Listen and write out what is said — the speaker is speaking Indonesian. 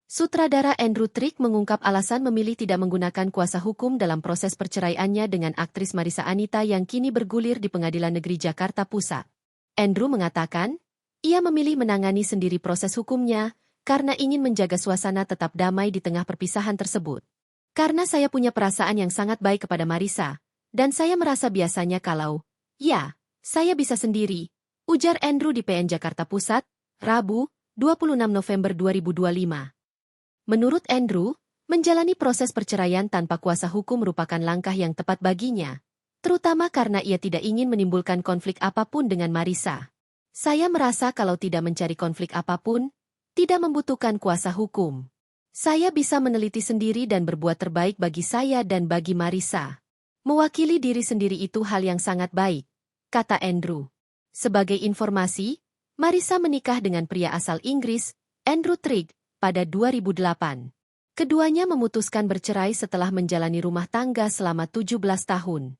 Sutradara Andrew Trick mengungkap alasan memilih tidak menggunakan kuasa hukum dalam proses perceraiannya dengan aktris Marissa Anita yang kini bergulir di Pengadilan Negeri Jakarta Pusat. Andrew mengatakan, ia memilih menangani sendiri proses hukumnya karena ingin menjaga suasana tetap damai di tengah perpisahan tersebut. Karena saya punya perasaan yang sangat baik kepada Marissa, dan saya merasa biasanya kalau, ya, saya bisa sendiri, ujar Andrew di PN Jakarta Pusat, Rabu, 26 November 2025. Menurut Andrew, menjalani proses perceraian tanpa kuasa hukum merupakan langkah yang tepat baginya, terutama karena ia tidak ingin menimbulkan konflik apapun dengan Marissa. Saya merasa kalau tidak mencari konflik apapun, tidak membutuhkan kuasa hukum. Saya bisa meneliti sendiri dan berbuat terbaik bagi saya dan bagi Marissa. Mewakili diri sendiri itu hal yang sangat baik, kata Andrew. Sebagai informasi, Marissa menikah dengan pria asal Inggris, Andrew Trick, pada 2008. Keduanya memutuskan bercerai setelah menjalani rumah tangga selama 17 tahun.